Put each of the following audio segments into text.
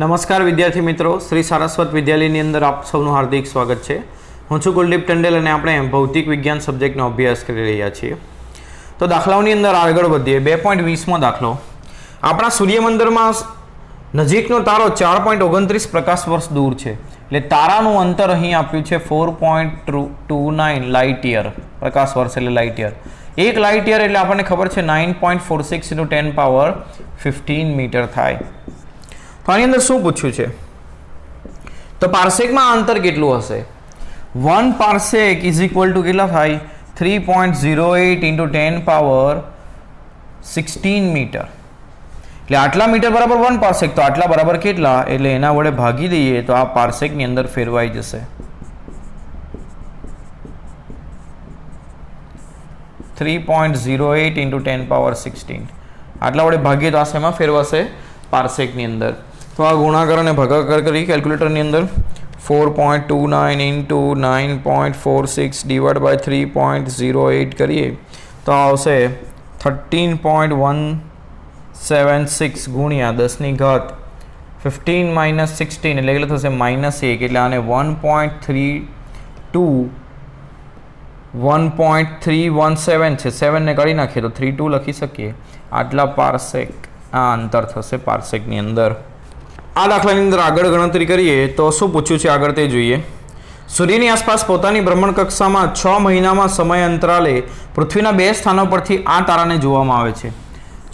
નમસ્કાર વિદ્યાર્થી મિત્રો, શ્રી સારસ્વત વિદ્યાલયની અંદર આપ સૌનું હાર્દિક સ્વાગત છે. હું છું કુલદીપ ટંડેલ અને આપણે ભૌતિક વિજ્ઞાન સબ્જેક્ટનો અભ્યાસ કરી રહ્યા છીએ. તો દાખલાઓની અંદર આગળ વધીએ. 2.20મો દાખલો. આપણા સૂર્યમંડળમાં નજીકનો તારો 4.29 પ્રકાશ વર્ષ દૂર છે. એટલે તારાનું અંતર અહીં આપ્યું છે 4.29 લાઇટ યર. પ્રકાશ વર્ષ એટલે લાઇટ યર. એક લાઇટ યર એટલે આપણને ખબર છે 9.46 × 10⁻15 મીટર થાય. તો આની અંદર શું પૂછ્યું છે? તો પાર્સેકમાં અંતર કેટલું હશે? 1 પાર્સેક ઇઝ ઇક્વલ ટુ કેટલા થાય? 3.08 × 10⁻16 મીટર. એટલે આટલા મીટર બરાબર 1 પાર્સેક. તો આટલા બરાબર કેટલા? એટલે એના વડે ભાગી દઈએ તો આ પાર્સેકની અંદર ફેરવાઈ જશે. 3.08 × 10⁻16. આટલા વડે ભાગીએ તો આ શેમાં ફેરવાશે? પાર્સેકની અંદર. તો આ ગુણાકાર અને ભાગાકાર કરી કેલ્ક્યુલેટરની અંદર 4.29 × 9.46 / 3.08 કરીએ તો આવશે 13.176 ગુણ્યા 10⁻15 - 16 એટલે કેટલું થશે? -1. એટલે આને 1.317 છે. 7 ને કાઢી નાખીએ તો 32 લખી શકીએ. આટલા પાર્સેક આ અંતર થશે પાર્સેકની અંદર. આ દાખલાની અંદર આગળ ગણતરી કરીએ તો શું પૂછ્યું છે આગળ તે જોઈએ. સૂર્યની આસપાસ પોતાની ભ્રમણકક્ષામાં 6 મહિનામાં સમય અંતરાલે પૃથ્વીના 2 સ્થાનો પરથી આ તારાને જોવામાં આવે છે.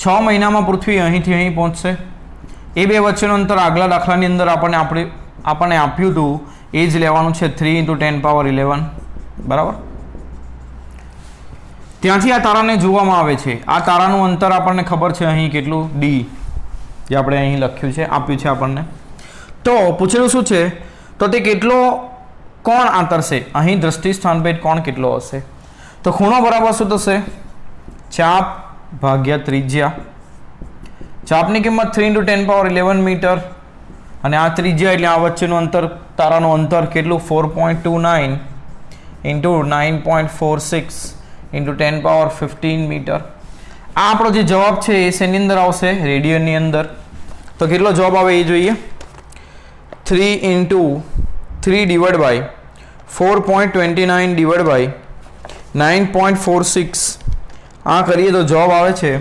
6 મહિનામાં પૃથ્વી અહીંથી અહીં પહોંચશે. એ બે વચ્ચેનું અંતર આગલા દાખલાની અંદર આપણને આપ્યું હતું એ જ લેવાનું છે, 3 × 10⁻11. બરાબર. ત્યાંથી આ તારાને જોવામાં આવે છે. આ તારાનું અંતર આપણને ખબર છે અહીં કેટલું? d, જે આપણે અહીં લખ્યું છે, આપ્યું છે આપણને. તો પૂછેલું શું છે? તો તે કેટલો કોણ આંતરશે? અહીં દ્રષ્ટિ સ્થાનભેદ કોણ કેટલો હશે? તો ખૂણો બરાબર શું થશે? ચાપ ભાગ્યા ત્રિજ્યા. ચાપની કિંમત 3 × 10⁻11 મીટર અને આ ત્રિજ્યા એટલે આ વચ્ચેનું અંતર, તારાનું અંતર કેટલું? 4.29 × 9.46 × 10⁻15 મીટર. આ આપણો જે જવાબ છે એ શેની અંદર આવશે? રેડિયનની અંદર. તો કેટલો જવાબ આવે એ જોઈએ. 3 × 4.29 / 9.46 આ કરીએ તો જવાબ આવે છે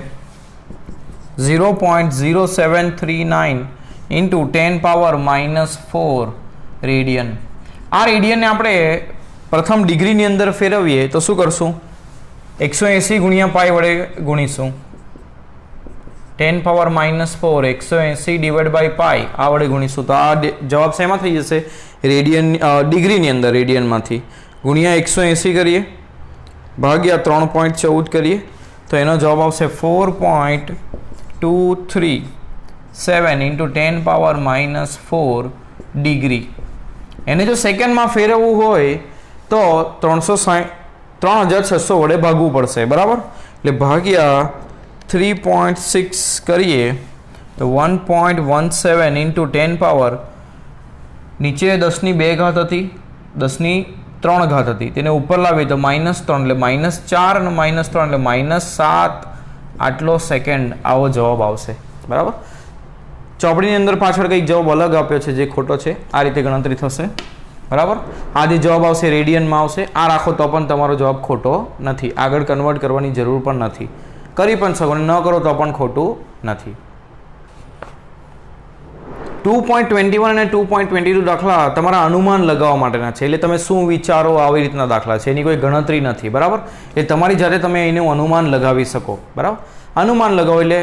0.0739 × 10⁻⁻4 રેડિયન. આ રેડિયનને આપણે પ્રથમ ડિગ્રીની અંદર ફેરવીએ તો શું કરશું? 180 × π વડે ગુણીશું. 10⁻⁻4 180 / π આ વડે ગુણીશું તો આ જવાબ શેમાં થઈ જશે? રેડિયન, ડિગ્રીની અંદર રેડિયનમાંથી ગુણ્યા 180 કરીએ ભાગ્યા 3.14 કરીએ તો એનો જવાબ આવશે 4.237 × 10⁻⁻4 ડિગ્રી. એને જો સેકન્ડમાં ફેરવવું હોય તો 3600 વડે ભાગવું પડશે. બરાબર. એટલે ભાગ્યા 3.6 કરીએ તો 1.17 × 10 નીચે 10⁻2 હતી, 10⁻3 હતી, તેને ઉપર લાવીએ તો -3 એટલે -4 અને -3 એટલે -7 આટલો સેકન્ડ આવો જવાબ આવશે. બરાબર. ચોપડીની અંદર પાછળ કંઈક જવાબ અલગ આપ્યો છે જે ખોટો છે. આ રીતે ગણતરી થશે. બરાબર. આ જે જવાબ આવશે રેડિયનમાં આવશે. આ રાખો તો પણ તમારો જવાબ ખોટો નથી. આગળ કન્વર્ટ કરવાની જરૂર પણ નથી. કરી પણ શકો અને ન કરો તો પણ ખોટું નથી. 2.21 અને 2.22 દાખલા તમારા અનુમાન લગાવવા માટેના છે. એટલે તમે શું વિચારો આવી રીતના દાખલા છે, એની કોઈ ગણતરી નથી. બરાબર. એટલે તમારી જાતે તમે એનું અનુમાન લગાવી શકો. બરાબર. અનુમાન લગાવો એટલે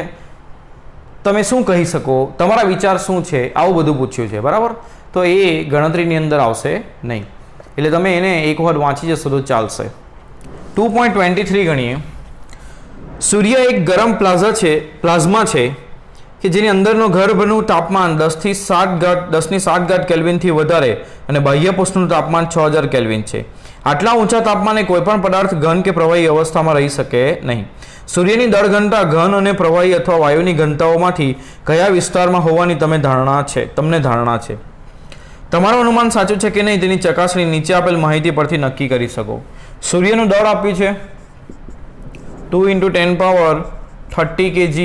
તમે શું કહી શકો, તમારા વિચાર શું છે, આવું બધું પૂછ્યું છે. બરાબર. તો એ ગણતરીની અંદર આવશે નહીં. એટલે તમે એને એક વખત વાંચી જશો તો ચાલશે. 2.23 ગણીએ. સૂર્ય એક ગરમ પ્લાઝમા છે કે જેની અંદરનો ગર્ભનું તાપમાન 10⁷ કેલ્વિનથી વધારે અને બાહ્ય પૃષ્ઠનું તાપમાન 6000 કેલ્વિન છે. આટલા ઊંચા તાપમાને કોઈપણ પદાર્થ ઘન કે પ્રવાહી અવસ્થામાં રહી શકે નહીં. સૂર્યની દળ ઘનતા ઘન અને પ્રવાહી અથવા વાયુની ઘનતાઓમાંથી કયા વિસ્તારમાં હોવાની તમને ધારણા છે. તમારું અનુમાન સાચું છે કે નહીં તેની ચકાસણી નીચે આપેલ માહિતી પરથી નક્કી કરી શકો. સૂર્યનું દળ આપ્યું છે 2 × 10⁻30 kg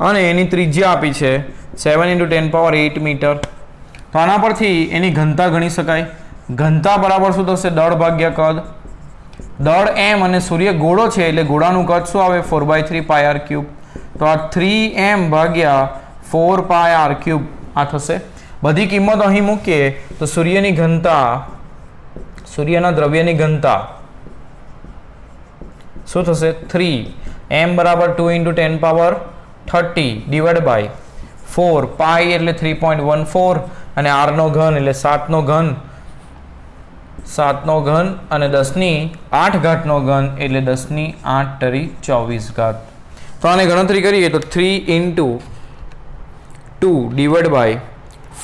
અને એની ત્રિજ્યા આપી છે 7 × 10⁸ મીટર. તો આના પરથી એની ઘનતા ગણી શકાય. ઘનતા બરાબર શું થશે? દળ ભાગ્યા કદ. દળ m અને સૂર્ય ગોળો છે એટલે ગોળાનું કદ શું આવે? 4/3 πr³. તો આ 3m ભાગ્યા 4πr³ આ થશે. બધી કિંમત અહીં મૂકીએ તો સૂર્યની ઘનતા, સૂર્યના દ્રવ્યની ઘનતા શું થશે? 3m બરાબર 2 × 10⁻30 ડિવાઇડ બાય 4 પાઈ એટલે 3.14 અને r નો ઘન એટલે 7 નો ઘન, 7 નો ઘન અને 10⁸ નો ઘન એટલે 10⁸ તો આને ગણતરી કરીએ તો 3 × 2 divide by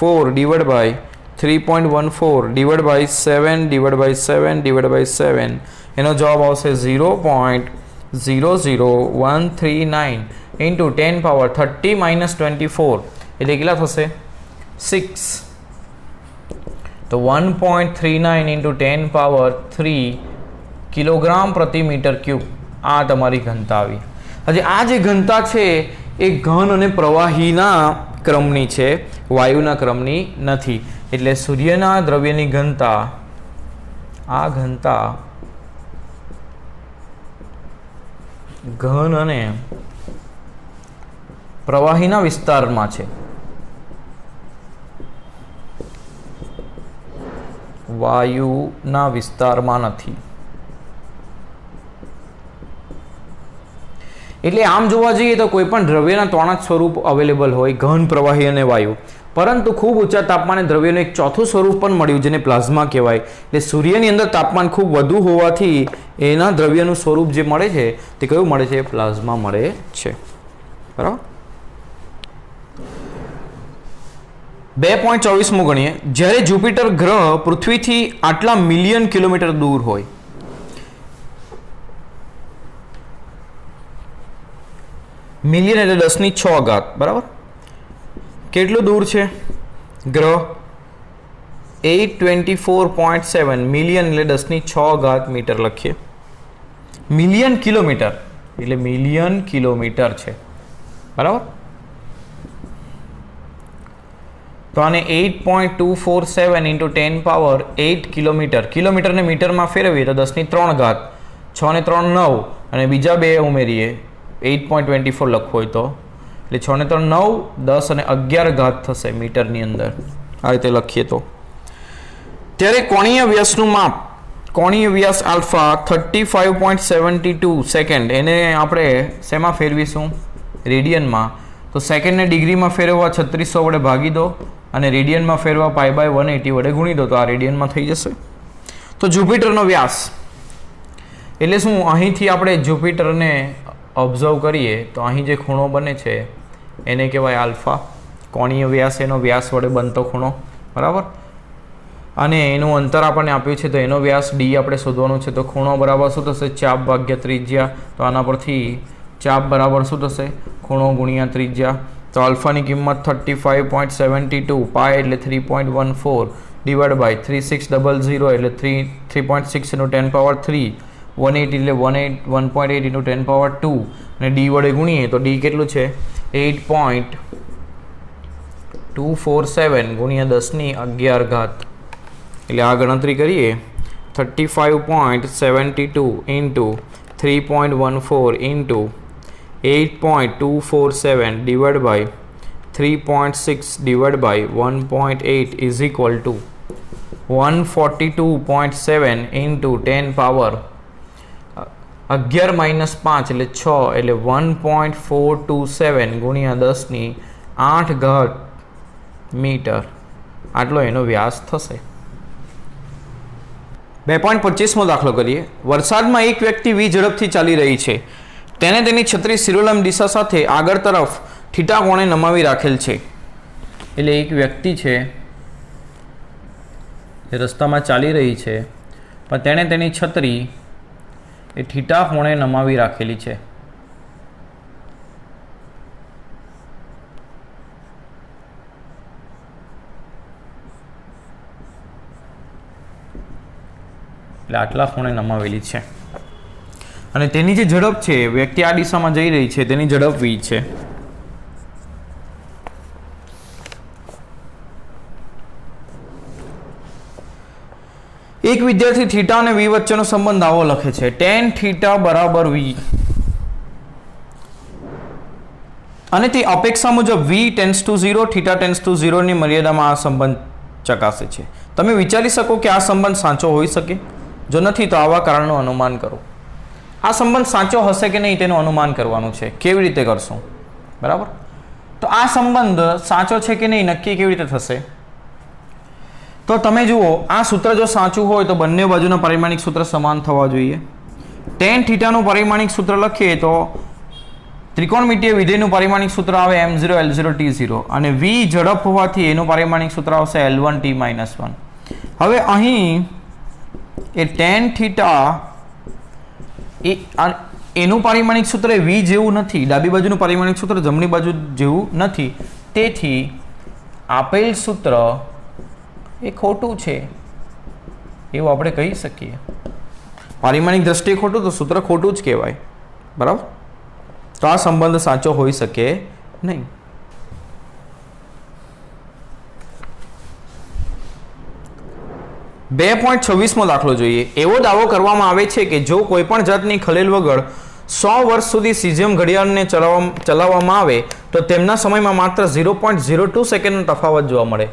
4 divide by 3.14 divide by 7 divide by 7 divide by 7 એનો જવાબ આવશે 0.00139 ઇન્ટુ 10⁻30 - 24 એટલે કેટલા થશે? 6. તો 1.39 ઇન્ટુ 10⁻3 કિલોગ્રામ પ્રતિ મીટર ક્યુબ આ તમારી ઘનતા આવી. હજી આ જે ઘનતા છે એ ઘન અને પ્રવાહીના ક્રમની છે, વાયુના ક્રમની નથી. એટલે સૂર્યના દ્રવ્યની ઘનતા, આ ઘનતા ઘન અને પ્રવાહીના વિસ્તારમાં છે, વાયુના વિસ્તારમાં નથી. એટલે આમ જોવા જઈએ તો કોઈ પણ દ્રવ્યના 3 જ સ્વરૂપ અવેલેબલ હોય, ઘન, પ્રવાહી અને વાયુ. પરંતુ ખૂબ ઊંચા તાપમાને દ્રવ્યનું એક ચોથું સ્વરૂપ પણ મળ્યું જેને પ્લાઝ્મા કહેવાય. એટલે સૂર્યની અંદર તાપમાન ખૂબ વધુ હોવાથી એના દ્રવ્યનું સ્વરૂપ જે મળે છે તે કયું મળે છે? પ્લાઝ્મા મળે છે. બરાબર. 2.24 ગણીએ. જ્યારે જુપિટર ગ્રહ પૃથ્વીથી આટલા મિલિયન કિલોમીટર દૂર હોય, મિલિયન એટલે 10⁶, બરાબર. કેટલું દૂર છે ગ્રહ? 824.7 મિલિયન એટલે 10⁶ મીટર લખીએ. મિલિયન કિલોમીટર એટલે મિલિયન કિલોમીટર છે, બરાબર. તો આને 8.247 ઇન્ટુ 10⁸8 કિલોમીટર, કિલોમીટરને મીટરમાં ફેરવીએ તો 10⁻3, 6 ને 3 9 અને બીજા 2 ઉમેરીએ 8.24 લખવું હોય તો એટલે 6 ને 3 9, 10 અને 11 થશે મીટરની અંદર. આ રીતે લખીએ તો. ત્યારે કોણીય વ્યાસનું માપ, કોણીય વ્યાસ આલ્ફા 35.72 સેકન્ડ, એને આપણે શેમાં ફેરવીશું? રેડિયનમાં. તો સેકન્ડને ડિગ્રીમાં ફેરવવા 3600 વડે ભાગી દો અને રેડિયનમાં ફેરવા π/180 વડે ગુણી દો તો આ રેડિયનમાં થઈ જશે. તો જુપિટરનો વ્યાસ એટલે શું? અહીંથી આપણે જુપિટરને ઓબ્ઝર્વ કરીએ તો અહીં જે ખૂણો બને છે એને કહેવાય આલ્ફા. કોણીય વ્યાસ એનો વ્યાસ વડે બનતો ખૂણો, બરાબર. અને એનું અંતર આપણને આપ્યું છે તો એનો વ્યાસ ડી આપણે શોધવાનું છે. તો ખૂણો બરાબર શું થશે? ચાપ ભાગ્યા ત્રિજ્યા. તો આના પરથી ચાપ બરાબર શું થશે? ખૂણો ગુણ્યા ત્રિજ્યા. તો આલ્ફાની કિંમત 35.72 પાય એટલે 3.14 ડિવાઇડ બાય 3600 એટલે 3.6 × 10⁻3 180 એટલે 1.8 × 10⁻2 અને ડી વડે ગુણીએ તો ડી કેટલું છે? 8.247 ગુણ્યા 10⁻11 એટલે આ ગણતરી કરીએ 35.72 into 3.14 into 8.247 divide by 3.6 divide by 1.8 is equal to 142.7 into 10⁻11 -5 એટલે 6 એટલે 1.427 ગુણ્યા 10⁸ મીટર આટલો એનો વ્યાસ થશે. 2.25મો દાખલો કરીએ. વરસાદમાં એક વ્યક્તિ વી ઝડપથી ચાલી રહી છે. તેને તેની છત્રી શિરોલંબ દિશા સાથે આગળ તરફ થીટા કોણે નમાવી રાખેલ છે. એટલે એક વ્યક્તિ છે એ રસ્તામાં ચાલી રહી છે પણ તેણે તેની છત્રી એ થીટા કોણે નમાવી રાખેલી છે. એટલે આટલા ખૂણે નમાવેલી છે અને તેની જે ઝડપ છે, વ્યક્તિ આ દિશામાં જઈ રહી છે તેની ઝડપ v છે. એક વિદ્યાર્થી થીટા અને વી વચ્ચેનો સંબંધ આવો લખે છે, tan થીટા બરાબર વી, અને તે અપેક્ષા મુજબ v tends to 0, theta tends to 0 ની મર્યાદામાં આ સંબંધ ચકાસે છે. તમે વિચારી શકો કે આ સંબંધ સાચો હોઈ શકે? જો નથી તો આવા કારણનું અનુમાન કરો. આ સંબંધ સાચો હશે કે નહીં તેનું અનુમાન કરવાનું છે. કેવી રીતે કરશું? બરાબર, તો આ સંબંધ સાચો છે કે નહીં નક્કી કેવી રીતે થશે? તો તમે જુઓ, આ સૂત્ર જો સાચું હોય તો બંને બાજુના પરિમાણિક સૂત્ર સમાન થવા જોઈએ. tan થીટાનું પરિમાણિક સૂત્ર લખીએ તો ત્રિકોણમિતીય વિધેયનું પરિમાણિક સૂત્ર આવે m0 l0 t0, અને v ઝડપ હોવાથી એનું પરિમાણિક સૂત્ર આવશે l1 t - 1. હવે અહીં એ tan થીટા એનું પરિમાણિક સૂત્ર એ v જેવું નથી, ડાબી બાજુનું પરિમાણિક સૂત્ર જમણી બાજુ જેવું નથી, તેથી આપેલ સૂત્ર એ ખોટું છે એવું આપણે કહી શકીએ. પારિમાણિક દ્રષ્ટિએ ખોટું તો સૂત્ર ખોટું જ કહેવાય. બરાબર, તો આ સંબંધ સાચો હોઈ શકે નહીં. બે 2.26મો દાખલો જોઈએ. એવો દાવો કરવામાં આવે છે કે જો કોઈ પણ જાતની ખલેલ વગર 100 વર્ષ સુધી સીઝિયમ ઘડિયાળને ચલાવવામાં આવે તો તેમના સમયમાં માત્ર 0.02 સેકન્ડનો તફાવત જોવા મળે.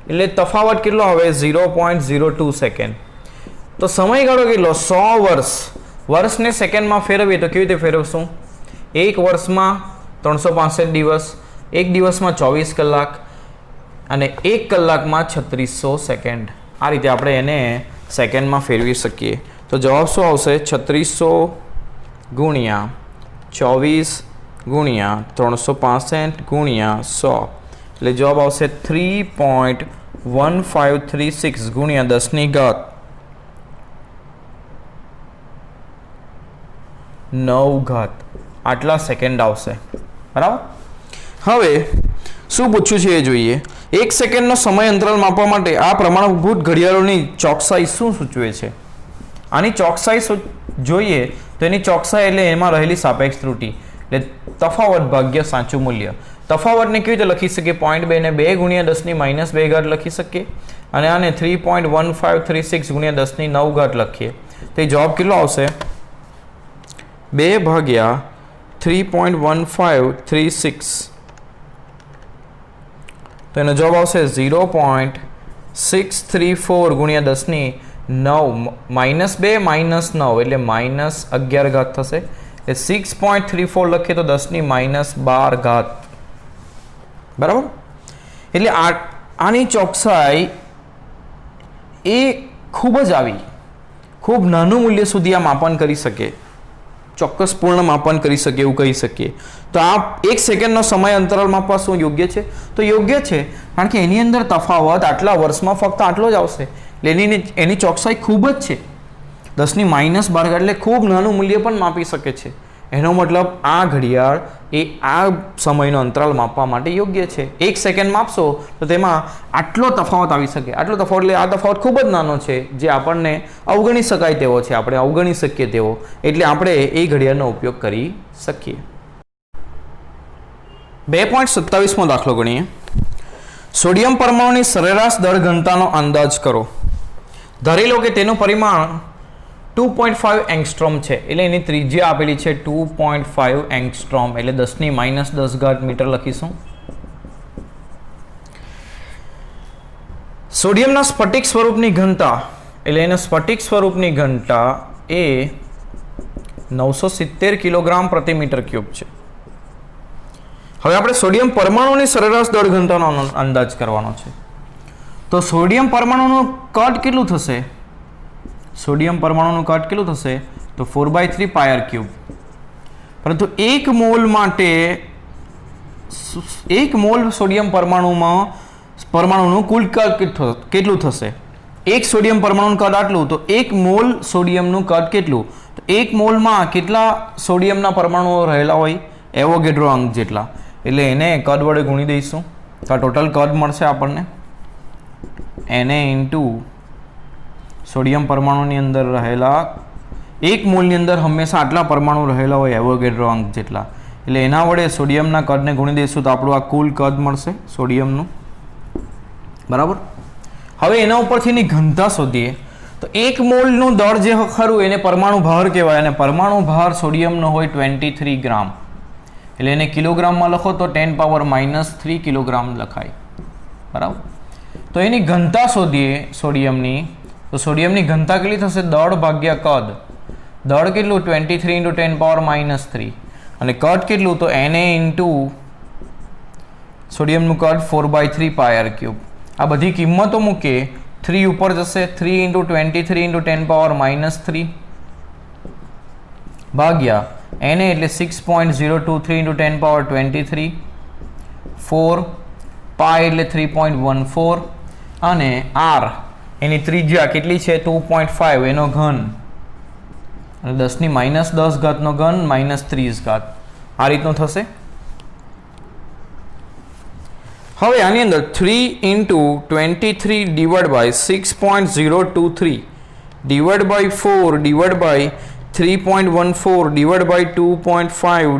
એટલે તફાવત કેટલો આવે? 0.02 સેકન્ડ. તો સમયગાળો કેટલો? 100 વર્ષ. વર્ષને સેકન્ડમાં ફેરવીએ તો કેવી રીતે ફેરવશું? એક વર્ષમાં 365 દિવસ, એક દિવસમાં 24 કલાક અને એક કલાકમાં 3600 સેકન્ડ. આ રીતે આપણે એને સેકન્ડમાં ફેરવી શકીએ. તો જવાબ શું આવશે? 3600 ગુણ્યા 24 ગુણ્યા 365 ગુણ્યા 100, એટલે જવાબ આવશે 3.1536 ગુણ્યા 10 ની ઘાત 9 આટલા સેકન્ડ આવશે. બરાબર, હવે શું પૂછ્યું છે એ જોઈએ. એક સેકન્ડનો સમય અંતરાલ માપવા માટે આ પ્રમાણભૂત ઘડિયાળોની ચોકસાઈ શું સૂચવે છે? આની ચોકસાઈ જોઈએ તો એની ચોકસાઈ એટલે એમાં રહેલી સાપેક્ષ ત્રુટિ, એટલે તફાવત ભાગ્ય સાચું મૂલ્ય. તફાવતને કેવી રીતે લખી શકીએ? 0.2 ને 2 ગુણ્યા 10 ની -2 ઘાત લખી શકીએ, અને આને 3.1536 ગુણ્યા 10 ની 9 લખીએ તો જવાબ કેટલો આવશે? 2 ભાગ્યા 3.1536, તો એનો જવાબ આવશે 0.634 ગુણ્યા 10 ની 9, -2 -9 એટલે -11 થશે. એ 6.34 લખીએ તો 10 ની -12. બરાબર, એટલે આની ચોકસાઈ એ ખૂબ જ ખૂબ નાનું મૂલ્ય સુધી આ માપન કરી શકે, ચોક્કસ પૂર્ણ માપન કરી શકે એવું કહી શકીએ. તો આ એક સેકન્ડનો સમય અંતરાલ માપવા શું યોગ્ય છે? તો યોગ્ય છે, કારણ કે એની અંદર તફાવત આટલા વર્ષમાં ફક્ત આટલો જ આવશે, એટલે એની ચોકસાઈ ખૂબ જ છે. 10 ની -12 એટલે ખૂબ નાનું મૂલ્ય પણ માપી શકે છે. એનો મતલબ આ ઘડિયાળ એ આ સમયનો અંતરાલ માપવા માટે યોગ્ય છે. એક સેકન્ડ માપશો તો તેમાં આટલો તફાવત આવી શકે. આટલો તફાવત એટલે આ તફાવત ખૂબ જ નાનો છે, જે આપણને અવગણી શકાય તેવો છે, આપણે અવગણી શકીએ તેવો, એટલે આપણે એ ઘડિયાળનો ઉપયોગ કરી શકીએ. 2.27મો દાખલો ગણીએ. સોડિયમ પરમાણુની સરેરાશ દળ ઘનતાનો અંદાજ કરો. ધારી લો કે તેનું પરિમાણ 2.5 એંગસ્ટ્રોમ છે, એટલે એની ત્રિજ્યા આપેલી છે 2.5 એંગસ્ટ્રોમ, એટલે 10 ની -10 મીટર લખીશું. સોડિયમના સ્ફટિક સ્વરૂપની ઘનતા, એટલે એના સ્ફટિક સ્વરૂપની ઘનતા એ 970 કિલોગ્રામ પ્રતિ મીટર ક્યુબ છે. હવે આપણે સોડિયમ પરમાણુની સરેરાશ દળ ઘનતાનો અંદાજ કરવાનો છે. તો સોડિયમ પરમાણુનું કદ કેટલું થશે? સોડિયમ પરમાણુનું કદ કેટલું થશે? તો 4/3 πr³. પરંતુ 1 મોલ માટે 1 મોલ સોડિયમ પરમાણુનું કુલ કદ કેટલું થશે? એક સોડિયમ પરમાણુનું કદ આટલું, તો 1 મોલ સોડિયમનું કદ કેટલું? તો 1 મોલમાં કેટલા સોડિયમના પરમાણુઓ રહેલા હોય? એવોગેડ્રો અંક જેટલા, એટલે એને કદ વડે ગુણી દઈશું તો આ ટોટલ કદ મળશે આપણને. એને ઇન્ટુ સોડિયમ પરમાણુની અંદર રહેલા 1 મોલની અંદર હંમેશા આટલા પરમાણુ રહેલા હોય એવોગેડ્રો અંક જેટલા, એટલે એના વડે સોડિયમના કદને ગુણી દઈશું તો આપણું આ કુલ કદ મળશે સોડિયમનું. બરાબર, હવે એના ઉપરથી એની ઘનતા શોધીએ તો 1 મોલનું દળ જે ખરું એને પરમાણુ ભાર કહેવાય, અને પરમાણુ ભાર સોડિયમનો હોય 23 ગ્રામ, એટલે એને કિલોગ્રામમાં લખો તો 10⁻³ કિલોગ્રામ લખાય, બરાબર. તો એની ઘનતા શોધીએ સોડિયમની, તો સોડિયમની ઘનતા કેટલી થશે? દળ ભાગ્યા કદ. દળ કેટલું? 23 × 10⁻³ અને કદ કેટલું? તો Na ઇન્ટુ સોડિયમનું કદ 4/3 πr³. આ બધી કિંમતો મૂકીએ, 3 ઉપર જશે, 3 × 23 × 10⁻³ ભાગ્યા Na એટલે 6.023 × 10⁻23, 4 પાઈ એટલે 3.14 અને r એની ત્રિજ્યા કેટલી છે? 2.5 એનો ઘન, અને 10⁻10 ઘાતનો ઘન -30 ઘાત. આ રીતનું થશે. હવે આની અંદર 3 × 23 / 6.023 / 4 / 3.14 / 2.5 /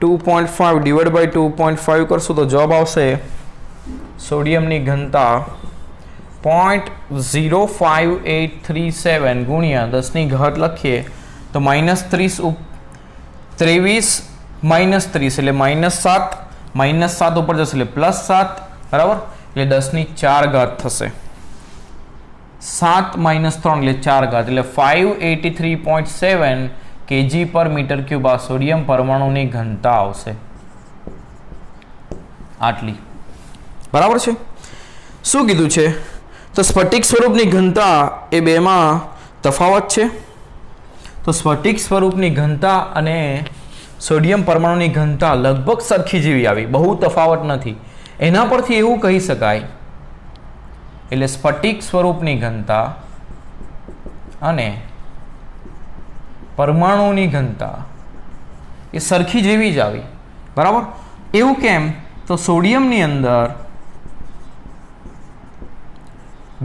2.5 / 2.5 કરશું તો જવાબ આવશે સોડિયમની ઘનતા 0.05837 ગુણ્યા 10 ની ઘાત લખીએ તો -30 23 -30 એટલે -7 ઉપર જશે એટલે +7, બરાબર. એટલે 10 ની 4 ઘાત થશે. 7 - 3 એટલે 4 ઘાત એટલે 583.7 kg/m³ આ સોડિયમ પરમાણુની ઘનતા આવશે. આટલી, બરાબર છે. શું કીધું છે? તો સ્ફટિક સ્વરૂપની ઘનતા એ બેમાં તફાવત છે. તો સ્ફટિક સ્વરૂપની ઘનતા અને સોડિયમ પરમાણુની ઘનતા લગભગ સરખી જેવી આવી, બહુ તફાવત નથી. એના પરથી એવું કહી શકાય, એટલે સ્ફટિક સ્વરૂપની ઘનતા અને પરમાણુની ઘનતા એ સરખી જેવી જ આવી, બરાબર. એવું કેમ? તો સોડિયમની અંદર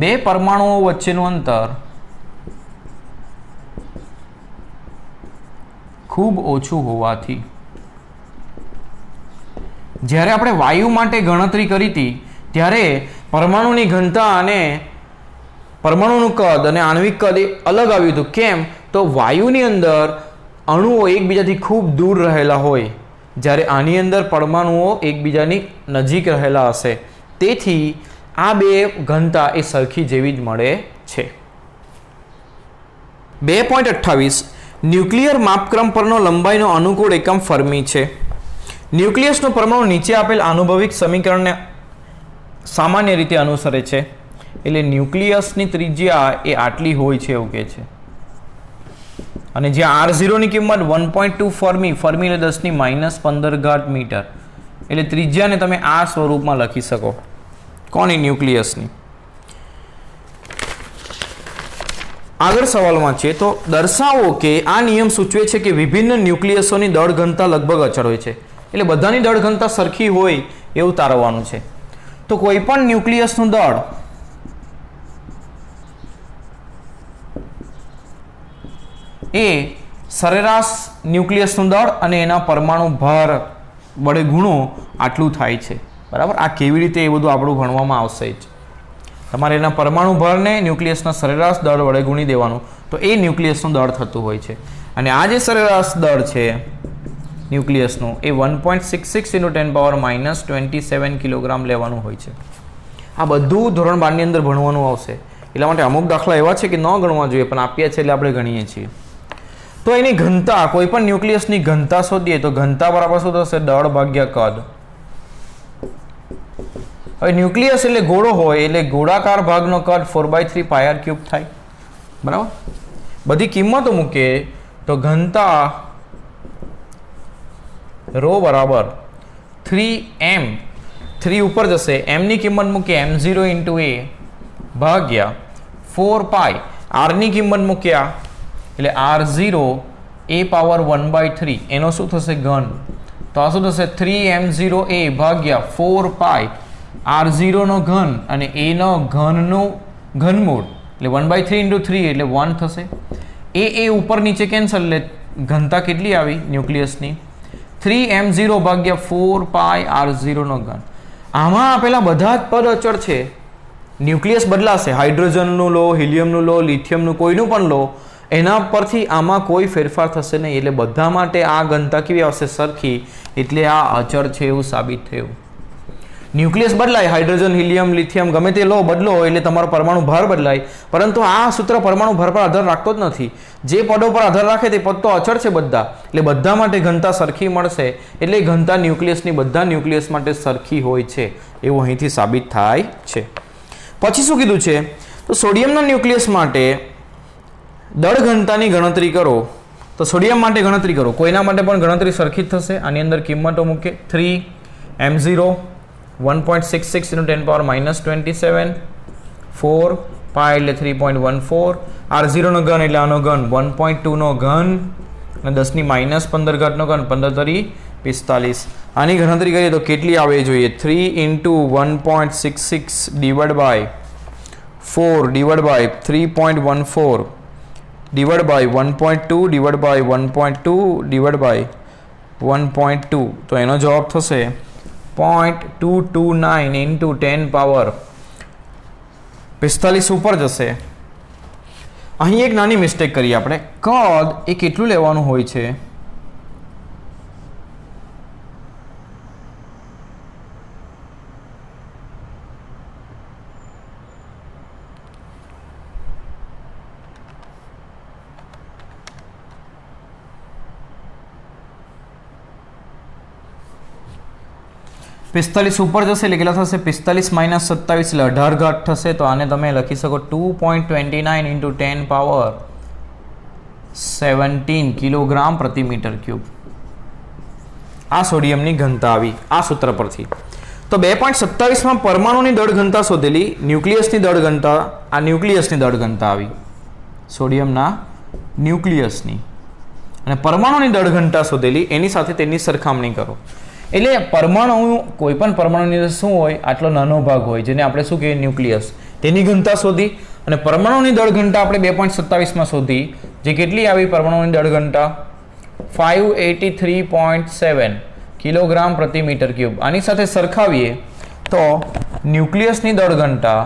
બે પરમાણુઓ વચ્ચેનું અંતર ખૂબ ઓછું હોવાથી, જ્યારે આપણે વાયુ માટે ગણતરી કરી હતી ત્યારે પરમાણુની ઘનતા અને પરમાણુનું કદ અને આણ્વિક કદ એ અલગ આવ્યું હતું. કેમ? તો વાયુની અંદર અણુઓ એકબીજાથી ખૂબ દૂર રહેલા હોય, જ્યારે આની અંદર પરમાણુઓ એકબીજાની નજીક રહેલા હશે. તેથી આ બે ઘનતા એ સરખી જેવી જ મળે છે. 2.28 ન્યુક્લિયર માપક્રમ પરનો લંબાઈનો અનુકૂળ એકમ ફર્મી છે. ન્યુક્લિયસનો પરમાણુ નીચે આપેલ આનુભવિક સમીકરણને સામાન્ય રીતે અનુસરે છે. એટલે ન્યુક્લિયસની ત્રિજ્યા એ આટલી હોય છે એવું કહે છે. અને જ્યાં R0 ની કિંમત 1.2 ફર્મી, ફર્મી એટલે 10 ની -15 ઘાત મીટર, એટલે ત્રિજ્યાને તમે આ સ્વરૂપમાં લખી શકો. કોની? ન્યુક્લિયસની. આગળ સવાલમાં છે, તો દર્શાવો કે આ નિયમ સૂચવે છે કે વિભિન્ન ન્યુક્લિયસોની દળ ઘનતા લગભગ અચળ હોય છે. એટલે બધાની દળ ઘનતા સરખી હોય એવું તારવવાનું છે. તો કોઈ પણ ન્યુક્લિયસનું દળ એ સરેરાશ ન્યુક્લિયસનું દળ અને એના પરમાણુ ભાર વડે ગુણો આટલું થાય છે, બરાબર. આ કેવી રીતે એ બધું આપણું ભણવામાં આવશે જ. તમારે એના પરમાણુ ભારને ન્યુક્લિયસના સરેરાશ દળ વડે ગુણી દેવાનું, તો એ ન્યુક્લિયસનું દળ થતું હોય છે. અને આ જે સરેરાશ દળ છે ન્યુક્લિયસનું એ 1.66 × 10⁻27 કિલોગ્રામ લેવાનું હોય છે. આ બધું ધોરણ 12 ની અંદર ભણવાનું આવશે. એટલા માટે અમુક દાખલા એવા છે કે ન ગણવા જોઈએ, પણ આપ્યા છે એટલે આપણે ગણીએ છીએ. તો એની ઘનતા, કોઈ પણ ન્યુક્લિયસની ઘનતા શોધીએ તો ઘનતા બરાબર શું થશે? દળ ભાગ્યા કદ. હવે ન્યુક્લિયસ એટલે ગોળો હોય એટલે ગોળાકાર ભાગનો કદ 4/3 πr³ થાય, બરાબર. બધી કિંમતો મૂકીએ તો ઘનતા રો બરાબર 3m, 3 ઉપર જશે, m ની કિંમત મૂકીએ m0 × a ભાગ્યા 4 પાઈ, r ની કિંમત મૂક્યા એટલે r0 a પાવર 1/3 એનો શું થશે? ઘન. તો આ શું થશે? 3m0a ભાગ્યા 4 પાઈ r0 નો ઘન અને a નો ઘનનું ઘનમૂળ એટલે 1/3 × 3 એટલે 1 થશે. એ ઉપર નીચે કેન્સલ એટલે ઘનતા કેટલી આવી ન્યુક્લિયસની? 3m0 ભાગ્યા 4 પાઈ r0 નો ઘન. આમાં આપેલા બધા જ પદ અચળ છે ન્યુક્લિયસ બદલાશે, હાઇડ્રોજનનું લો, હિલિયમનું લો, લિથિયમનું કોઈનું પણ લો, એના પરથી આમાં કોઈ ફેરફાર થશે નહીં. એટલે બધા માટે આ ઘનતા કેવી આવશે? સરખી. એટલે આ અચળ છે એવું સાબિત થયું. ન્યુક્લિયસ બદલાય, હાઇડ્રોજન, હિલિયમ, લિથિયમ ગમે તે લો બદલો એટલે તમારો પરમાણુ ભાર બદલાય, પરંતુ આ સૂત્ર પરમાણુ ભાર પર આધાર રાખતો જ નથી. જે પદો પર આધાર રાખે તે પદ તો અચળ છે બધા, એટલે બધા માટે ઘનતા સરખી મળશે. એટલે ઘનતા ન્યુક્લિયસની બધા ન્યુક્લિયસ માટે સરખી હોય છે એવું અહીંથી સાબિત થાય છે. પછી શું કીધું છે? તો સોડિયમના ન્યુક્લિયસ માટે દળ ઘનતાની ગણતરી કરો. તો સોડિયમ માટે ગણતરી કરો, કોઈના માટે પણ ગણતરી સરખી જ થશે. આની અંદર કિંમતો મૂકે 3m0 1.66 × 10⁻⁻27, 4 પાઈ એટલે 3.14, r0 નો ઘન એટલે આનો ઘન 1.2 નો ઘન અને 10⁻15 ઘાતનો ઘન 15 × 45. આની ગણતરી કરીએ તો કેટલી આવે જોઈએ? 3 × 1.66 divide by 4 divide by 3.14 divide by 1.2 divide by 1.2 divide by 1.2. તો એનો જવાબ થશે 0.229 × 10 પાવર 45 ઉપર જશે. અહીં એક નાની મિસ્ટેક કરીએ આપણે. કદ એ કેટલું લેવાનું હોય છે? પિસ્તાલીસ ઉપર જશે એટલે કેટલા થશે? 45 - 27 એટલે 18 ઘાત થશે. તો આને તમે લખી શકો 2.29 × 10 પાવર 17 કિલોગ્રામ પ્રતિ મીટર ક્યુબ. આ સોડિયમની ઘનતા આવી આ સૂત્ર પરથી. તો 2.27માં પરમાણુની દળ ઘનતા શોધેલી, ન્યુક્લિયસની દળ ઘનતા, આ ન્યુક્લિયસની દળ ઘનતા આવી સોડિયમના ન્યુક્લિયસની, અને પરમાણુની દળ ઘનતા શોધેલી એની સાથે તેની સરખામણી કરો. એટલે પરમાણુ, કોઈ પણ પરમાણુની અંદર શું હોય? આટલો નાનો ભાગ હોય જેને આપણે શું કહીએ? ન્યુક્લિયસ. તેની ઘનતા શોધી અને પરમાણુની દળ ઘનતા આપણે 2.27માં શોધી, જે કેટલી આવી પરમાણુની દળ ઘનતા? 583.7 કિલોગ્રામ પ્રતિ મીટર ક્યુબ. આની સાથે સરખાવીએ તો ન્યુક્લિયસની દળ ઘનતા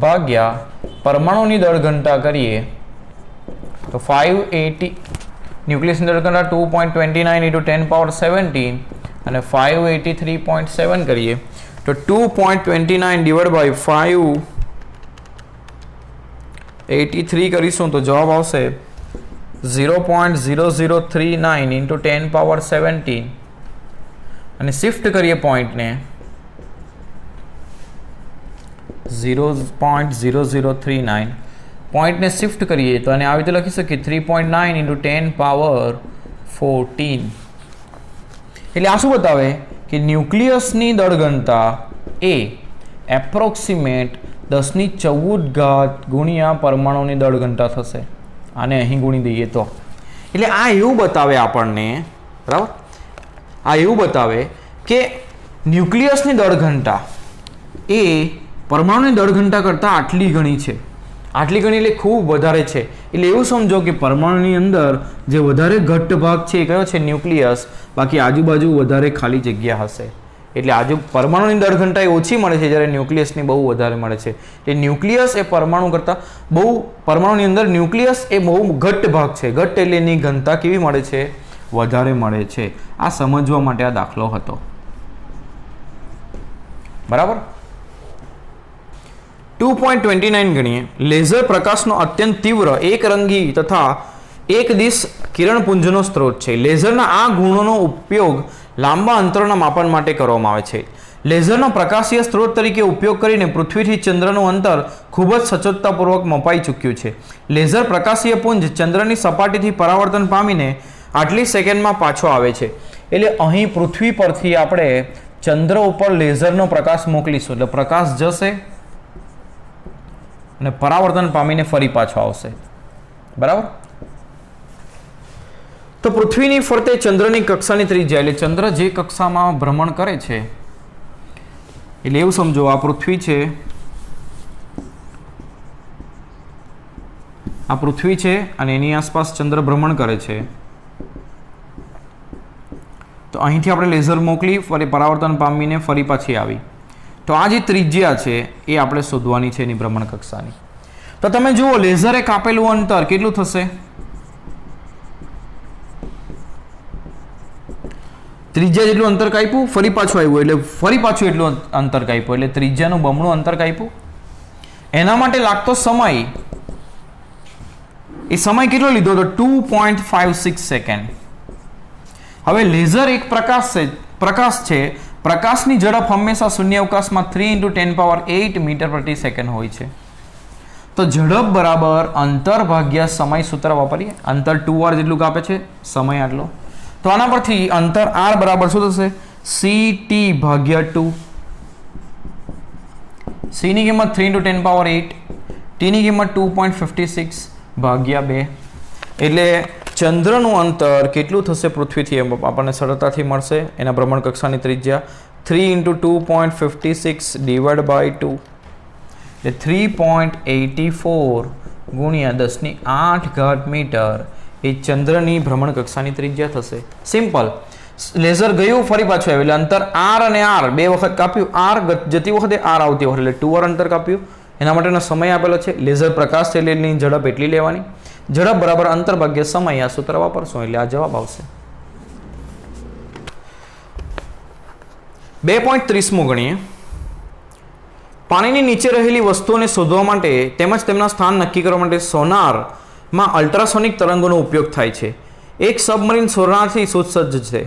ભાગ્યા પરમાણુની દળ ઘનતા કરીએ તો 580, ન્યુક્લિયસની દળ ઘનતા 2.29 × 10 પાવર 17 અને 583.7 કરીએ તો 2.29 ડિવાઇડ બાય 583 કરીશું તો જવાબ આવશે 0.0039 × 10 પાવર 17 અને શિફ્ટ કરીએ પોઈન્ટને 0.0039 પોઈન્ટને શિફ્ટ કરીએ તો આને આવી રીતે લખી શકીએ 3.9 × 10 પાવર 14. એટલે આ શું બતાવે કે ન્યુક્લિયસની દળ ઘનતા એ એપ્રોક્સિમેટ 1014 ઘાત ગુણ્યા પરમાણુની દળ ઘનતા થશે. આને અહીં ગુણી દઈએ તો એટલે આ એવું બતાવે આપણને, બરાબર, આ એવું બતાવે કે ન્યુક્લિયસની દળ ઘનતા એ પરમાણુની દળ ઘનતા કરતાં આટલી ઘણી છે. આટલી ઘણી એટલે ખૂબ વધારે છે. એટલે એવું સમજો કે પરમાણુની અંદર જે વધારે ઘટ્ટ ભાગ છે એ કયો છે? ન્યુક્લિયસ. બાકી આજુબાજુ વધારે ખાલી જગ્યા હશે. એટલે પરમાણુની દળ ઘનતા એ ઓછી મળે છે, જ્યારે ન્યુક્લિયસની બહુ વધારે મળે છે. એટલે ન્યુક્લિયસ એ પરમાણુ કરતાં બહુ, પરમાણુની અંદર ન્યુક્લિયસ એ બહુ ઘટ્ટ ભાગ છે. ઘટ્ટ એટલે એની ઘનતા કેવી મળે છે? વધારે મળે છે. આ સમજવા માટે આ દાખલો હતો, બરાબર. 2.29 ગણીએ. લેઝર પ્રકાશનો અત્યંત તીવ્ર, એકરંગી તથા એકદિશ કિરણપુંજનો સ્ત્રોત છે. લેઝરના આ ગુણોનો ઉપયોગ લાંબા અંતરના માપન માટે કરવામાં આવે છે. લેઝરનો પ્રકાશીય સ્ત્રોત તરીકે ઉપયોગ કરીને પૃથ્વીથી ચંદ્રનું અંતર ખૂબ જ સચોટતાપૂર્વક મપાઈ ચૂક્યું છે. લેઝર પ્રકાશીય પુંજ ચંદ્રની સપાટીથી પરાવર્તન પામીને આટલી સેકન્ડમાં પાછો આવે છે. એટલે અહીં પૃથ્વી પરથી આપણે ચંદ્ર ઉપર લેઝરનો પ્રકાશ મોકલીશું એટલે પ્રકાશ જશે અને પરાવર્તન પામીને ફરી પાછો આવશે, બરાબર. તો પૃથ્વીની ફરતે ચંદ્રની કક્ષાની ત્રિજ્યા, એટલે ચંદ્ર જે કક્ષામાં ભ્રમણ કરે છે, એટલે એવું સમજો આ પૃથ્વી છે, આ પૃથ્વી છે અને એની આસપાસ ચંદ્ર ભ્રમણ કરે છે. તો અહીંથી આપણે લેઝર મોકલી, ફરી પરાવર્તન પામીને ફરી પાછી આવી. તો આ જે ત્રિજ્યા છે એ આપણે શોધવાની છે એની ભ્રમણ કક્ષાની. તો તમે જુઓ લેઝરે કાપેલું અંતર કેટલું થશે? ત્રિજ્યા જેટલું અંતર કાપ્યું, ફરી પાછું આવ્યું એટલે ફરી પાછું એટલું અંતર કાપ્યું, એટલે ત્રિજ્યાનું બમણું અંતર કાપ્યું. એના માટે લાગતો સમય, એ સમય કેટલો લીધો તો 2.56 સેકન્ડ. હવે લેઝર એક પ્રકાશ છે. પ્રકાશની ઝડપ હંમેશા શૂન્યાવકાશમાં 3 × 10⁸ મીટર પ્રતિ સેકન્ડ હોય છે. તો ઝડપ બરાબર અંતર ભાગ્યા સમય સૂત્ર વાપરીએ. અંતર 2r જેટલું કાપે છે, સમય આટલો. તો આના પરથી અંતર r બરાબર શું થશે? ct/2. c ની કિંમત 3 × 10⁸, t ની કિંમત 2.56 ભાગ્યા 2. એટલે ચંદ્રનું અંતર કેટલું થશે પૃથ્વીથી એમ આપણને સરળતાથી મળશે. એના ભ્રમણ કક્ષાની ત્રિજ્યા 3 × 2.56 / 2 એટલે 3.84 × 10⁸ મીટર એ ચંદ્રની ભ્રમણ કક્ષાની ત્રિજ્યા થશે. સિમ્પલ. લેઝર ગયું ફરી પાછું આવ્યું એટલે અંતર r અને r બે વખત કાપ્યું. r જતી વખતે r આવતી વખતે એટલે 2r અંતર કાપ્યું. એના માટેનો સમય આપેલો છે. લેઝર પ્રકાશ છે એટલે એની ઝડપ એટલી લેવાની. ઝડપ બરાબર અંતર ભાગ્યા સમય, આ સૂત્ર વાપરશું એટલે આ જવાબ આવશે. 2.30 ગણીએ. પાણીની નીચે રહેલી વસ્તુઓને શોધવા માટે તેમજ તેમના સ્થાન નક્કી કરવા માટે સોનારમાં અલ્ટ્રાસોનિક તરંગોનો ઉપયોગ થાય છે. એક સબમરીન સોનારથી સુસજ્જ છે,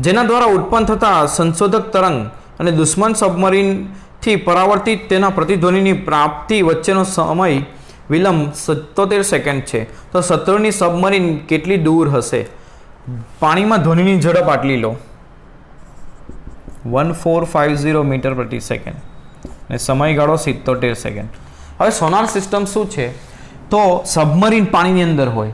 જેના દ્વારા ઉત્પન્ન થતા સંશોધક તરંગ અને દુશ્મન સબમરીનથી પરાવર્તિત તેના પ્રતિધ્વનિની પ્રાપ્તિ વચ્ચેનો સમય વિલંબ 77 સેકન્ડ છે. તો શત્રુની સબમરીન કેટલી દૂર હશે? પાણીમાં ધ્વનિની ઝડપ આટલી લો, 1450 મીટર પ્રતિ સેકન્ડ અને સમયગાળો 77 સેકન્ડ. હવે સોનાર સિસ્ટમ શું છે? તો સબમરીન પાણીની અંદર હોય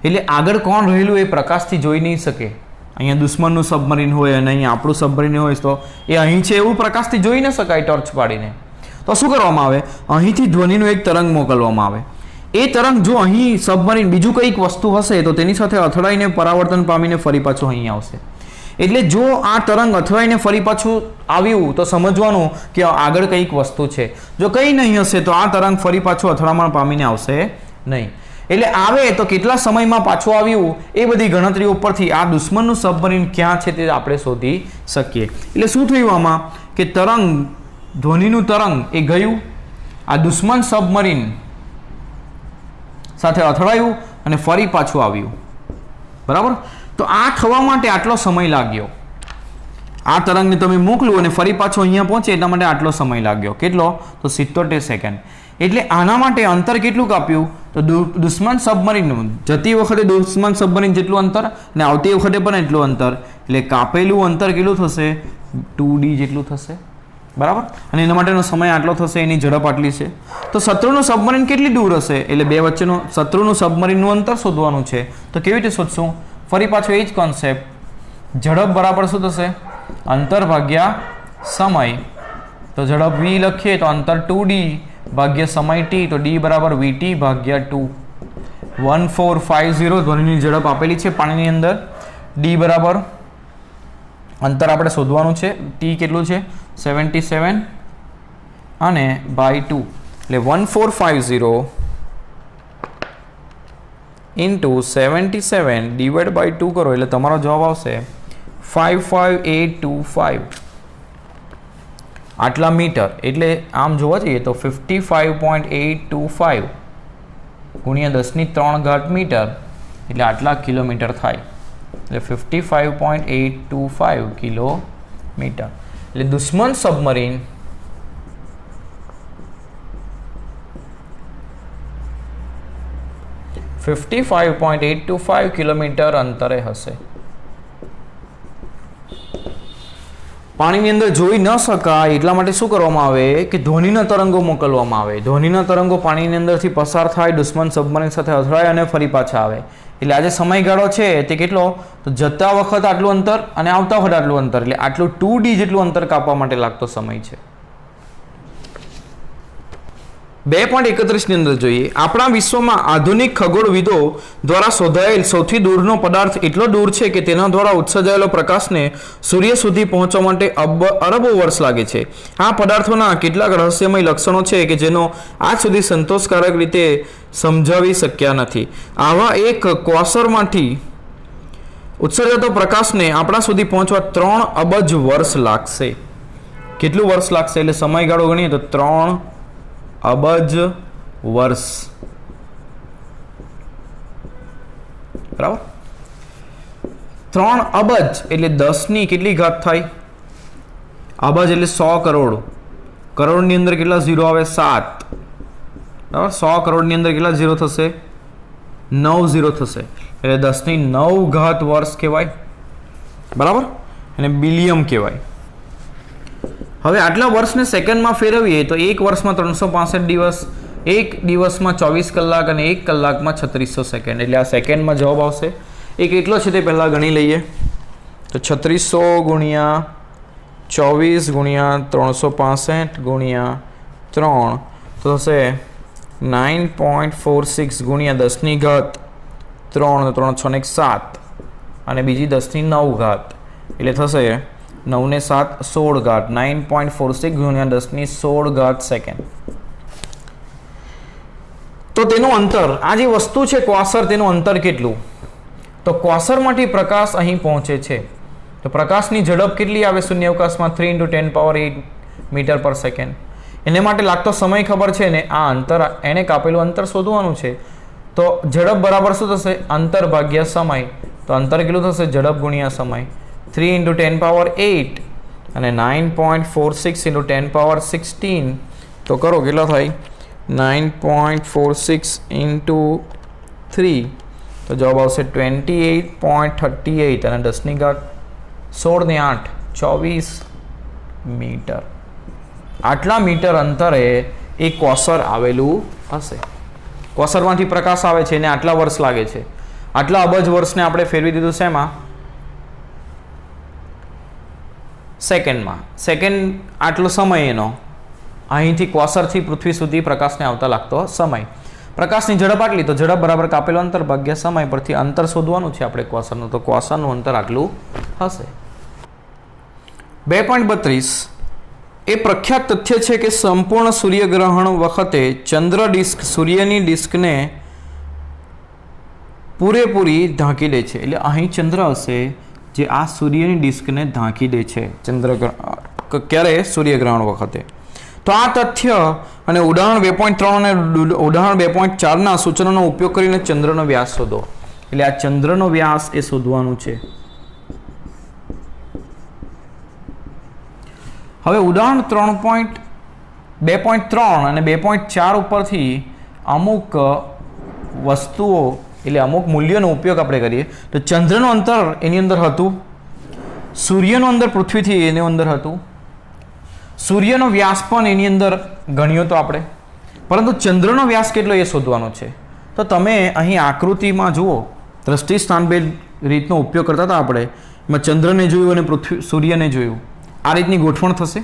એટલે આગળ કોણ રહેલું એ પ્રકાશથી જોઈ નહીં શકે. અહીંયા દુશ્મનનું સબમરીન હોય અને અહીંયા આપણું સબમરીન હોય તો એ અહીં છે એવું પ્રકાશથી જોઈ ન શકાય ટોર્ચ પાડીને. તો શું કરવામાં આવે? અહીંથી ધ્વનિનું એક તરંગ મોકલવામાં આવે. એ તરંગ જો અહીં સબમરીન બીજું કંઈક વસ્તુ હશે તો તેની સાથે અથડાઈને પરાવર્તન પામીને ફરી પાછું અહીં આવશે. એટલે જો આ તરંગ અથડાઈને ફરી પાછું આવ્યું તો સમજવાનું કે આગળ કંઈક વસ્તુ છે. જો કંઈ નહીં હશે તો આ તરંગ ફરી પાછું અથડામણ પામીને આવશે નહીં. એટલે આવે તો કેટલા સમયમાં પાછું આવ્યું એ બધી ગણતરીઓ ઉપરથી આ દુશ્મનનું સબમરીન ક્યાં છે તે આપણે શોધી શકીએ. એટલે શું થયું આમાં કે તરંગ, ધ્વનિનું તરંગ એ ગયું, આ દુશ્મન સબમરીન સાથે અથડાયું અને ફરી પાછું આવ્યું. બરાબર? તો આ થવા માટે આટલો સમય લાગ્યો. આ તરંગને તમે મોકલું અને ફરી પાછો અહીંયા પહોંચે એટલા માટે આટલો સમય લાગ્યો. કેટલો? તો 77 સેકન્ડ. એટલે આના માટે અંતર કેટલું કાપ્યું? તો દુશ્મન સબમરીનનું જતી વખતે દુશ્મન સબમરીન જેટલું અંતર અને આવતી વખતે પણ એટલું અંતર, એટલે કાપેલું અંતર કેટલું થશે? 2d જેટલું થશે. બરાબર? અને એના માટેનો સમય આટલો થશે, એની ઝડપ આટલી છે. તો શત્રુનું સબમરીન કેટલી દૂર હશે? એટલે બે વચ્ચેનું શત્રુનું સબમરીનનું અંતર શોધવાનું છે. તો કેવી રીતે શોધશું? ફરી પાછો એ જ કોન્સેપ્ટ. ઝડપ બરાબર શું થશે? અંતર ભાગ્યા સમય. તો ઝડપ v લખીએ તો અંતર 2d ભાગ્યા સમય t, તો d બરાબર vt ભાગ્યા 2. 1450 ધ્વનિની ઝડપ આપેલી છે પાણીની અંદર. d બરાબર અંતર આપણે શોધવાનું છે. t કેટલું છે? 77 અને બાય 2 એટલે 1450 ઇન્ટુ 77 ડિવાઈડ બાય 2 કરો એટલે તમારો જવાબ આવશે 55825 આટલા મીટર. એટલે આમ જોવા જઈએ તો 55.825 ગુણ્યા 10⁻³ મીટર એટલે આટલા કિલોમીટર થાય. એટલે 55.825 કિલોમીટર. એટલે દુશ્મન સબમરીન $55.825 કિલોમીટર અંતરે હશે. પાણીની અંદર જોઈ ન શકાય એટલા માટે શું કરવામાં આવે કે ધ્વનિના તરંગો મોકલવામાં આવે. ધ્વનિના તરંગો પાણીની અંદરથી પસાર થાય, દુશ્મન સબમરીન સાથે અથડાય અને ફરી પાછા આવે. એટલે આજે સમયગાળો છે તે કેટલો? તો જતા વખત આટલું અંતર અને આવતા વખત આટલું અંતર, એટલે આટલું 2d જેટલું અંતર કાપવા માટે લાગતો સમય છે. 2.31 ની અંદર જોઈએ, આપણા વિશ્વમાં આધુનિક ખગોળવિદો દ્વારા શોધાયેલ સૌથી દૂરનો પદાર્થ એટલો દૂર છે કે તેના દ્વારા ઉત્સર્જાયેલો પ્રકાશને સૂર્ય સુધી પહોંચવા માટે અરબો વર્ષ લાગે છે. આ પદાર્થોના કેટલાક રહસ્યમય લક્ષણો છે કે જેનો આજ સુધી સંતોષકારક રીતે સમજાવી શક્યા નથી. આવા એક ક્વાસરમાંથી ઉત્સર્જાતો પ્રકાશને આપણા સુધી પહોંચવા 3 અબજ વર્ષ લાગશે. કેટલું વર્ષ લાગશે? એટલે સમયગાળો ગણીએ તો 3 અબજ વર્ષ. બરાબર. 3 અબજ એટલે 10 ની કેટલી ઘાત થાય? અબજ એટલે 100 કરોડ. કરોડની અંદર કેટલા ઝીરો આવે? 7. બરાબર. 100 કરોડની અંદર કેટલા ઝીરો થશે? 9 ઝીરો થશે. એટલે 10 ની 9 ઘાત વર્ષ કહેવાય. બરાબર. અને બિલિયન કહેવાય. હવે આટલા વર્ષને સેકન્ડમાં ફેરવીએ તો એક વર્ષમાં 365 દિવસ, એક દિવસમાં 24 કલાક અને એક કલાકમાં 3600 સેકન્ડ. એટલે આ સેકન્ડમાં જવાબ આવશે. એ કેટલો છે તે પહેલાં ગણી લઈએ. તો 3600 ગુણ્યા 24 ગુણ્યા 365 ગુણ્યા 3 તો થશે 9.46 ગુણ્યા 10 ની ઘાત 3 3 6 ને 7 અને બીજી 10 ની 9 ઘાત એટલે થશે 9 ને 7 16 ઘાત. 9.46 ગુણ્યા 10 ની 16 ઘાત સેકન્ડ. તો તેનું અંતર, આ જે વસ્તુ છે ક્વાસર, તેનું અંતર કેટલું? તો ક્વાસરમાંથી પ્રકાશ અહીં પહોંચે છે તો પ્રકાશની ઝડપ કેટલી આવે શૂન્યાવકાશમાં? 3 × 10⁸ મીટર પર સેકન્ડ. એને માટે લાગતો સમય ખબર છે ને, આ અંતર, એને કાપેલું અંતર શોધવાનું છે. તો ઝડપ બરાબર શું થશે? અંતર ભાગ્યા સમય. તો અંતર કેટલું થશે? ઝડપ ગુણ્યા સમય. 3 × 10⁸ અને 9.46 × 10⁻16 તો કરો કેટલા થાય? 9.46 × 3 તો જવાબ આવશે 28.38 અને 10 ની ઘાત 16 ને 8 24 મીટર. આટલા મીટર અંતરે એક ક્વાસર આવેલું હશે. ક્વાસરમાંથી પ્રકાશ આવે છે એને આટલા વર્ષ લાગે છે. આટલા અબજ વર્ષને આપણે ફેરવી દીધું છે એમાં સેકન્ડમાં. સેકન્ડ આટલો સમય એનો અહીંથી ક્વાસરથી પૃથ્વી સુધી પ્રકાશને આવતા લાગતો સમય. પ્રકાશની ઝડપ આટલી તો ઝડપ બરાબર કાપેલો અંતર ભાગ્યા સમય પરથી અંતર શોધવાનું છે આપણે ક્વાસરનું. તો ક્વાસરનું અંતર આટલું હશે. 2.32 એ પ્રખ્યાત તથ્ય છે કે સંપૂર્ણ સૂર્યગ્રહણ વખતે ચંદ્ર ડિસ્ક સૂર્યની ડિસ્કને પૂરેપૂરી ઢાંકી દે છે. એટલે અહીં ચંદ્ર હશે જે આ સૂર્યની ડિસ્કને ઢાંકી દે છે ક્યારે? સૂર્યગ્રહણ વખતે. તો આ તથ્ય અને ઉદાહરણ 2.3 અને ઉદાહરણ 2.4ના સૂચનોનો ઉપયોગ કરીને ચંદ્રનો વ્યાસ શોધો. એટલે આ ચંદ્રનો વ્યાસ એ શોધવાનું છે. હવે ઉદાહરણ 2.3 અને 2.4 ઉપરથી અમુક વસ્તુઓ એટલે અમુક મૂલ્યોનો ઉપયોગ આપણે કરીએ તો ચંદ્રનું અંતર એની અંદર હતું, સૂર્યનું અંતર પૃથ્વીથી એની અંદર હતું, સૂર્યનો વ્યાસ પણ એની અંદર ગણ્યો તો આપણે, પરંતુ ચંદ્રનો વ્યાસ કેટલો એ શોધવાનો છે. તો તમે અહીં આકૃતિમાં જુઓ, દ્રષ્ટિ સ્થાનભેદ રીતનો ઉપયોગ કરતા હતા આપણે, એમાં ચંદ્રને જોયું અને સૂર્યને જોયું, આ રીતની ગોઠવણ થશે.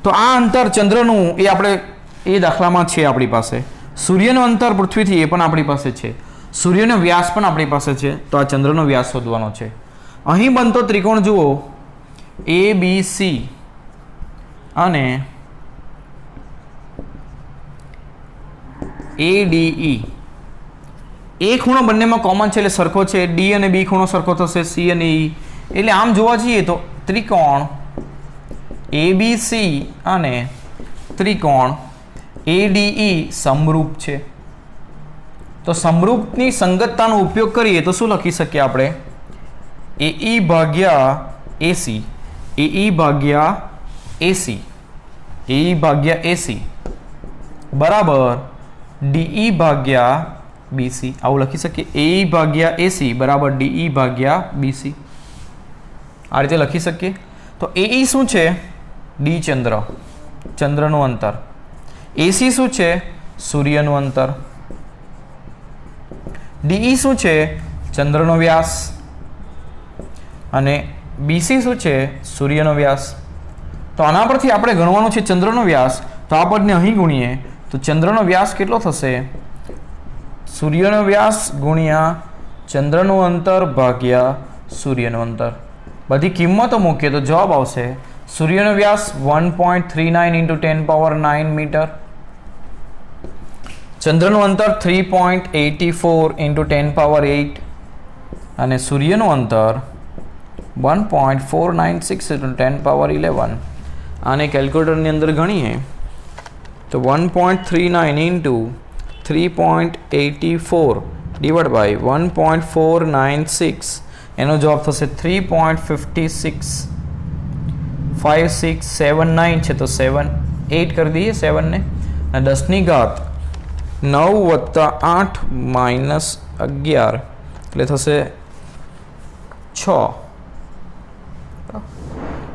તો આ અંતર ચંદ્રનું એ આપણે એ દાખલામાં છે આપણી પાસે. સૂર્યનું અંતર પૃથ્વીથી એ પણ આપણી પાસે છે, સૂર્યનો વ્યાસ પણ આપણી પાસે છે. તો આ ચંદ્રનો વ્યાસ શોધવાનો છે. અહીં બનતો ત્રિકોણ જુઓ ABC અને ADE. એ ખૂણો બંનેમાં કોમન છે એટલે સરખો છે. D અને B ખૂણો સરખો થશે, C અને E. એટલે આમ જોવા જઈએ તો ત્રિકોણ ABC અને ત્રિકોણ ADE સમરૂપ છે. તો સમરૂપની સંગતતાનો ઉપયોગ કરીએ તો શું લખી શકીએ આપણે? AE ભાગ્યા AC, AE ભાગ્યા AC, AE ભાગ્યા AC બરાબર DE ભાગ્યા BC. આવું લખી શકીએ. AE ભાગ્યા AC બરાબર DE ભાગ્યા BC. આ રીતે લખી શકીએ. તો AE શું છે? D ચંદ્ર, ચંદ્રનું અંતર. AC શું છે? સૂર્યનું અંતર. DE શું છે? ચંદ્રનો વ્યાસ. અને BC શું છે? સૂર્યનો વ્યાસ. તો આના પરથી આપણે ગણવાનું છે ચંદ્રનો વ્યાસ. તો આ પદને અહીં ગુણીએ તો ચંદ્રનો વ્યાસ કેટલો થશે? સૂર્યનો વ્યાસ ગુણ્યા ચંદ્રનું અંતર ભાગ્યા સૂર્યનું અંતર. બધી કિંમતો મૂકીએ તો જવાબ આવશે સૂર્યનો વ્યાસ 1.39 × 10⁹ મીટર, ચંદ્રનું અંતર 3.84 × 10⁸ અને સૂર્યનું અંતર 1.496 × 10⁻11. આને કેલ્ક્યુલેટરની અંદર ગણીએ તો 1.39 × 3.84 ડિવાઇડ બાય 1.496 એનો જવાબ થશે 3.565679 છે. તો 8 કરી દઈએ 7ને, અને 10 ની ઘાત 9 વત્તા 8 માઇનસ 11 એટલે થશે 6.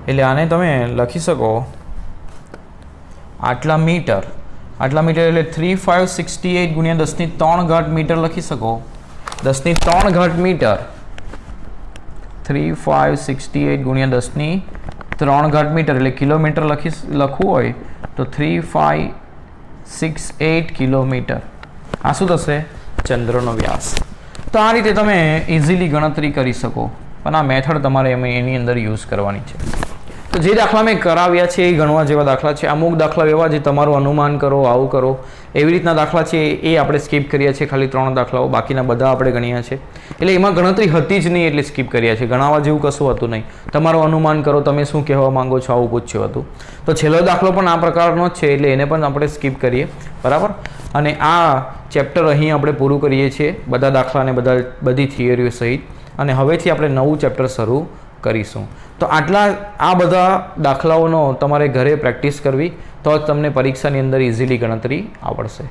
એટલે આને તમે લખી શકો આટલા મીટર એટલે 3568 ગુણ્યા 10⁻³ મીટર લખી શકો. 10⁻³ મીટર 3568 ગુણ્યા 10⁻³ મીટર એટલે કિલોમીટર લખવું હોય તો 3568 કિલોમીટર. આ શું થશે? ચંદ્રનો વ્યાસ. તો આ રીતે તમે ઇઝીલી ગણતરી કરી શકો, પણ આ મેથડ તમારે એની અંદર યુઝ કરવાની છે. તો જે દાખલા મેં કરાવ્યા છે એ ગણવા જેવા દાખલા છે. અમુક દાખલા એવા જે તમારું અનુમાન કરો, આવું કરો, એવી રીતના દાખલા છે એ આપણે સ્કીપ કર્યા છે. ખાલી 3 દાખલાઓ, બાકીના બધા આપણે ગણ્યા છે. એટલે એમાં ગણતરી હતી જ નહીં એટલે સ્કીપ કર્યા છે. ગણાવવા જેવું કશું હતું નહીં. તમારું અનુમાન કરો, તમે શું કહેવા માંગો છો આવું પૂછ્યું હતું. તો છેલ્લો દાખલો પણ આ પ્રકારનો જ છે એટલે એને પણ આપણે સ્કીપ કરીએ, બરાબર. અને આ ચેપ્ટર અહીં આપણે પૂરું કરીએ છીએ, બધા દાખલા અને બધી થિયરીઓ સહિત. અને હવેથી આપણે નવું ચેપ્ટર શરૂ કરીશું. તો આ બધા દાખલાઓનો તમારે ઘરે પ્રેક્ટિસ કરવી તો જ તમને પરીક્ષાની અંદર ઇઝીલી ગણતરી આવડશે.